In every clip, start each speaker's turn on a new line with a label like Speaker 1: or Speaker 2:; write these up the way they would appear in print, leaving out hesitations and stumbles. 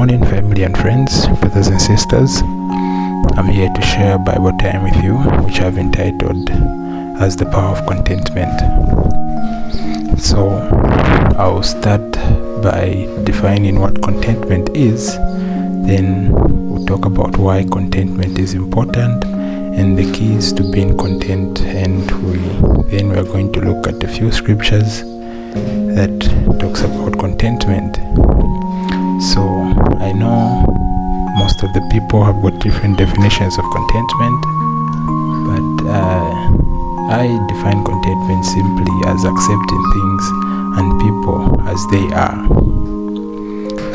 Speaker 1: morning, family and friends, brothers and sisters. I'm here to share Bible time with you, which I've entitled as the power of contentment. So I'll start by defining what contentment is, then we'll talk about why contentment is important and the keys to being content, and we're going to look at a few scriptures that talks about contentment. So I know most of the people have got different definitions of contentment, but I define contentment simply as accepting things and people as they are.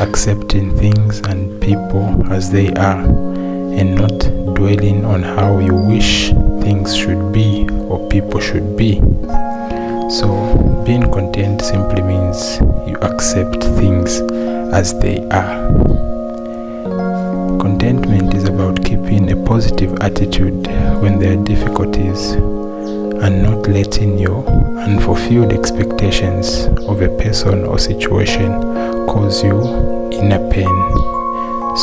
Speaker 1: Accepting things and people as they are, and not dwelling on how you wish things should be or people should be. So being content simply means you accept things as they are. Contentment is about keeping a positive attitude when there are difficulties and not letting your unfulfilled expectations of a person or situation cause you inner pain.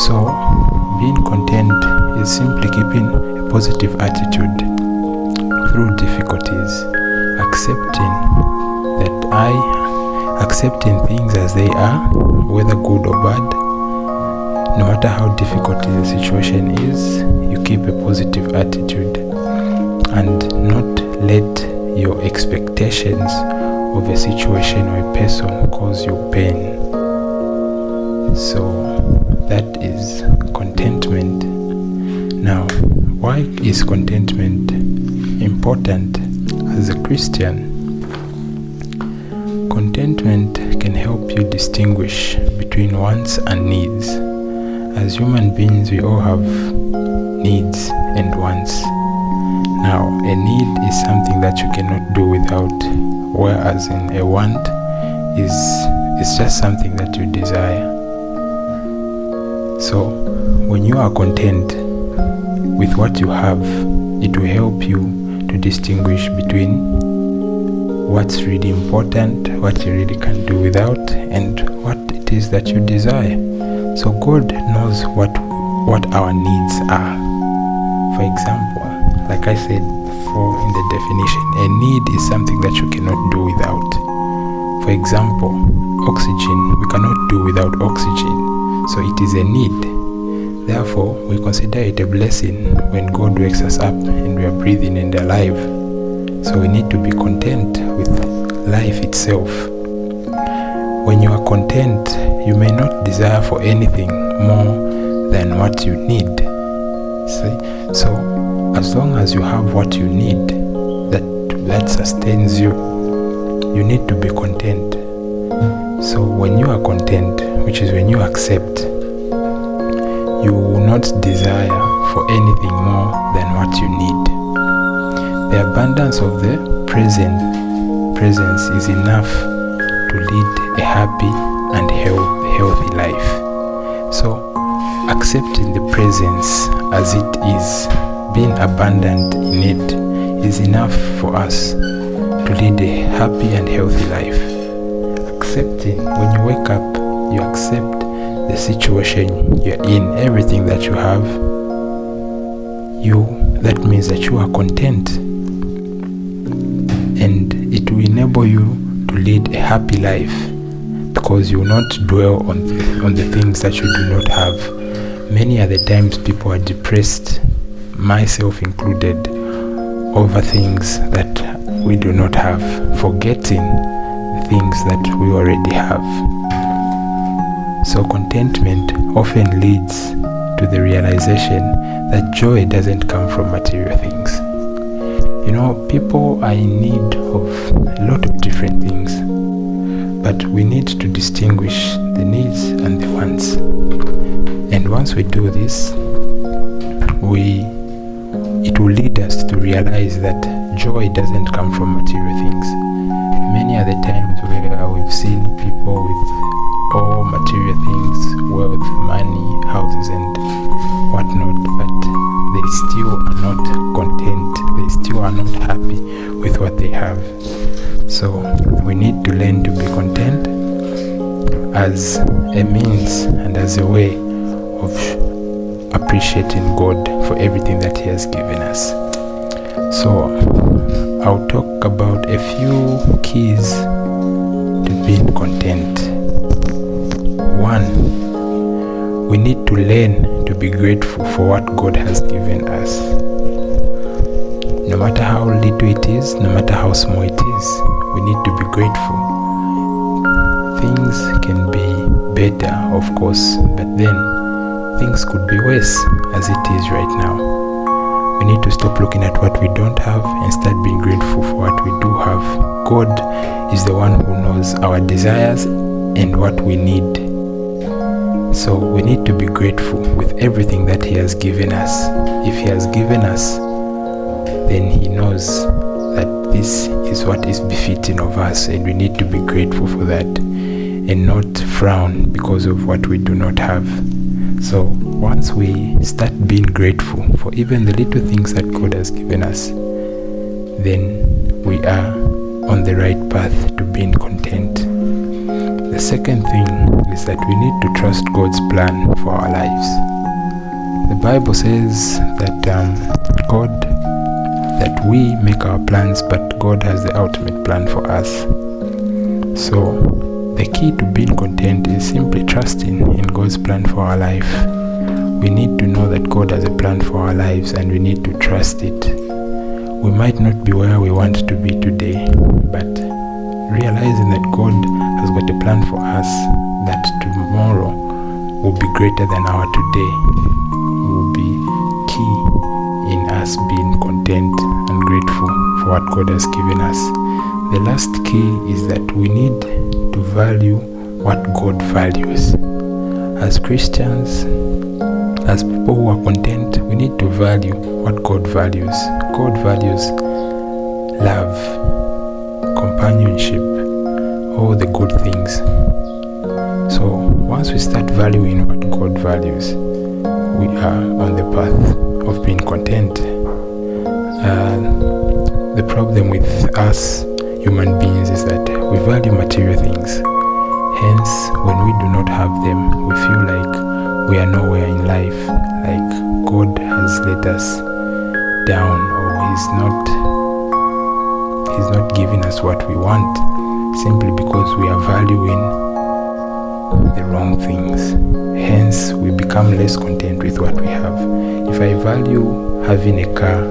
Speaker 1: So being content is simply keeping a positive attitude through difficulties, accepting things as they are, whether good or bad. No matter how difficult the situation is, you keep a positive attitude and not let your expectations of a situation or a person cause you pain. So that is contentment. Now, why is contentment important as a Christian? Contentment can help you distinguish between wants and needs. As human beings, we all have needs and wants. Now, a need is something that you cannot do without, whereas in a want is just something that you desire. So, when you are content with what you have, it will help you to distinguish between what's really important, what you really can do without, and what it is that you desire. So God knows what our needs are. For example, like I said before in the definition, a need is something that you cannot do without. For example, oxygen, we cannot do without oxygen. So it is a need. Therefore, we consider it a blessing when God wakes us up and we are breathing and alive. So we need to be content with life itself. When you are content, you may not desire for anything more than what you need. See? So as long as you have what you need that sustains you, you need to be content. So when you are content, which is when you accept, you will not desire for anything more than what you need. The abundance of the presence is enough to lead a happy and healthy life. So accepting the presence as it is, being abundant in it, is enough for us to lead a happy and healthy life. Accepting, when you wake up, you accept the situation you're in, everything that you have, that means that you are content, and it will enable you to lead a happy life, because you will not dwell on the things that you do not have. Many other times people are depressed, myself included, over things that we do not have, forgetting the things that we already have. So contentment often leads to the realization that joy doesn't come from material things. You know, people are in need of a lot of different things, but we need to distinguish the needs and the wants. And once we do this, it will lead us to realize that joy doesn't come from material things. Many other times where we've seen people with all material things, wealth, money, houses and whatnot, but they still are not content, they still are not happy with what they have. So we need to learn to be content as a means and as a way of appreciating God for everything that He has given us. So I'll talk about a few keys to being content. 1, we need to learn to be grateful for what God has given us. No matter how little it is, no matter how small it is, we need to be grateful. Things can be better, of course, but then things could be worse as it is right now. We need to stop looking at what we don't have and start being grateful for what we do have. God is the one who knows our desires and what we need. So we need to be grateful with everything that He has given us. If He has given us, then He knows that this is what is befitting of us, and we need to be grateful for that and not frown because of what we do not have. So once we start being grateful for even the little things that God has given us, then we are on the right path to being content. The second thing is that we need to trust God's plan for our lives. The Bible says that that we make our plans, but God has the ultimate plan for us. So the key to being content is simply trusting in God's plan for our life. We need to know that God has a plan for our lives, and we need to trust it. We might not be where we want to be today, but realizing that God has got a plan for us, that tomorrow will be greater than our today, will be key in us being content and grateful for what God has given us. The last key is that we need to value what God values. As Christians, as people who are content, we need to value what God values. God values love, companionship, all the good things. So once we start valuing what God values, we are on the path of being content. The problem with us human beings is that we value material things. Hence, when we do not have them, we feel like we are nowhere in life, like God has let us down, or He's not giving us what we want, simply because we are valuing the wrong things. Hence, we become less content with what we have. If I value having a car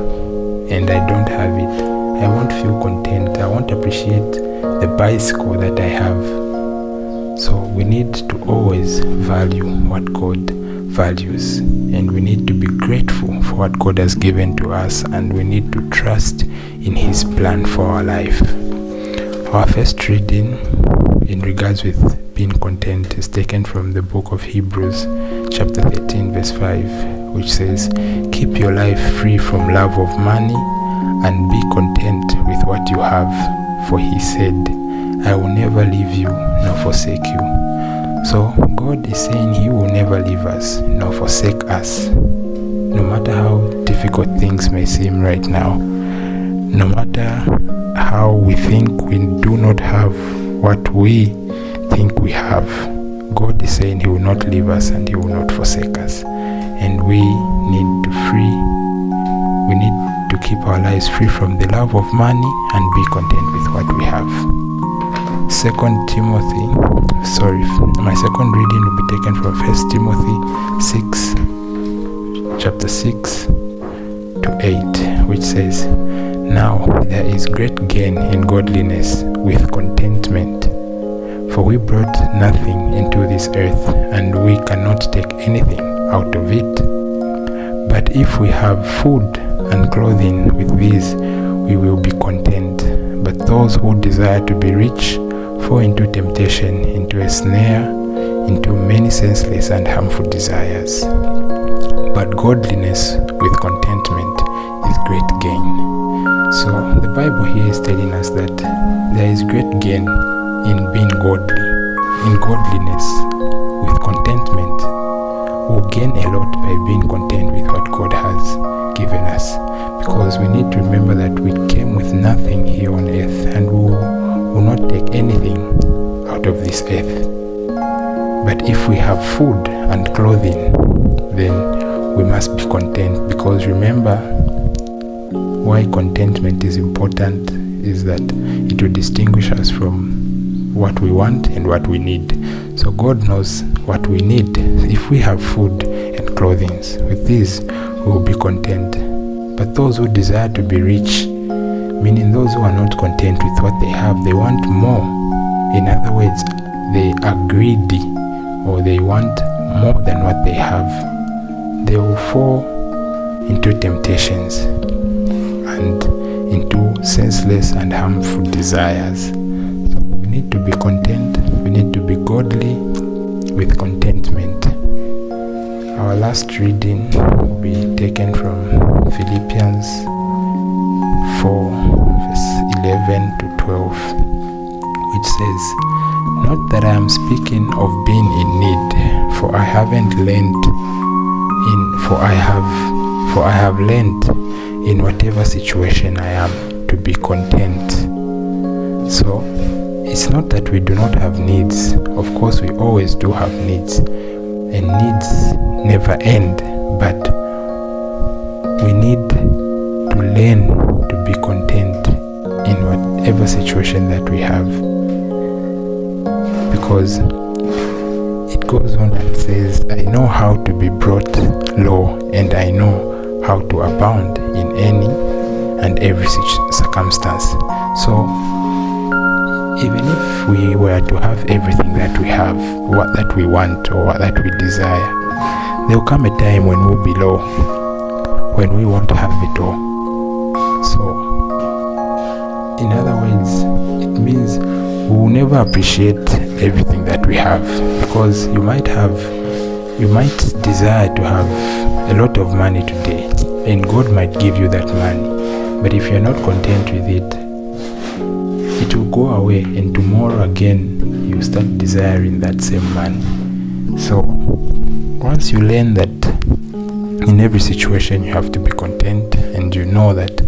Speaker 1: and I don't have it, I won't feel content. I won't appreciate the bicycle that I have. So we need to always value what God values, and we need to be grateful for what God has given to us, and we need to trust in His plan for our life. Our first reading in regards with being content is taken from the book of Hebrews chapter 13 verse 5, which says, "Keep your life free from love of money and be content with what you have, for He said, I will never leave you nor forsake you." So God is saying He will never leave us nor forsake us. No matter how difficult things may seem right now, no matter how we think we do not have what we think we have, God is saying He will not leave us and He will not forsake us. And we need to keep our lives free from the love of money and be content with what we have. My second reading will be taken from 1 Timothy 6, chapter 6 to 8, which says, "Now there is great gain in godliness with contentment, for we brought nothing into this earth, and we cannot take anything out of it. But if we have food and clothing, with these we will be content. But those who desire to be rich fall into temptation, into a snare, into many senseless and harmful desires. But godliness with contentment is great gain." So the Bible here is telling us that there is great gain in being godly. In godliness with contentment, we'll gain a lot by being content with what God has given us, because we need to remember that we came with nothing here on earth, and we will not take anything out of this earth. But if we have food and clothing, then we must be content, because remember, why contentment is important is that it will distinguish us from what we want and what we need. So God knows what we need. If we have food and clothing, with these we will be content. But those who desire to be rich, meaning those who are not content with what they have, they want more. In other words, they are greedy, or they want more than what they have. They will fall into temptations and into senseless and harmful desires. So we need to be content. We need to be godly with contentment. Our last reading will be taken from Philippians 4 verse 11 to 12, which says, "Not that I am speaking of being in need, for I have learned in whatever situation I am to be content." So it's not that we do not have needs. Of course, we always do have needs, and needs never end, but we need to learn to be content in whatever situation that we have, because it goes on and says, "I know how to be brought low, and I know how to abound in any and every circumstance." So even if we were to have everything that we have, what that we want or what that we desire, there will come a time when we'll be low, when we won't have it all. So in other words, it means we will never appreciate everything that we have, because you might desire to have a lot of money today, and God might give you that money, but if you're not content with it, it will go away, and tomorrow again you start desiring that same money. So once you learn that in every situation you have to be content, and you know that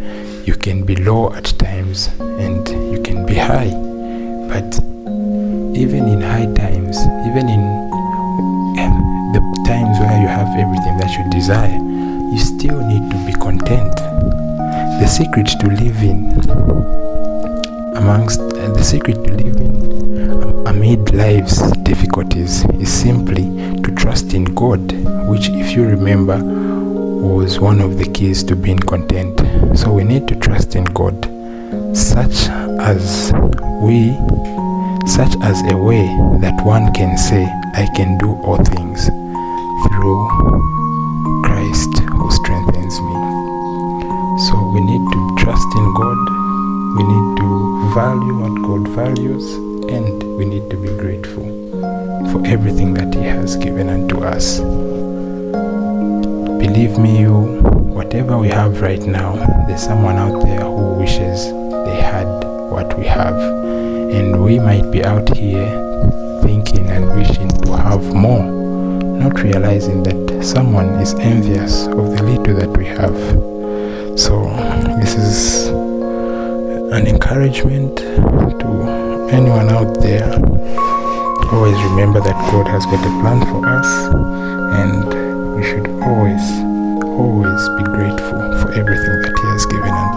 Speaker 1: you can be low at times and you can be high, but even in high times, even in the times where you have everything that you desire, you still need to be content. The secret to living amid life's difficulties is simply to trust in God, which, if you remember, was one of the keys to being content. So we need to trust in God, such as a way that one can say, "I can do all things through Christ who strengthens me." So we need to trust in God, we need to value what God values, and we need to be grateful for everything that He has given unto us. Believe me, whatever we have right now, there's someone out there who wishes they had what we have, and we might be out here thinking and wishing to have more, not realizing that someone is envious of the little that we have. So this is an encouragement to anyone out there. Always remember that God has got a plan for us, and we should always be grateful for everything that He has given unto us.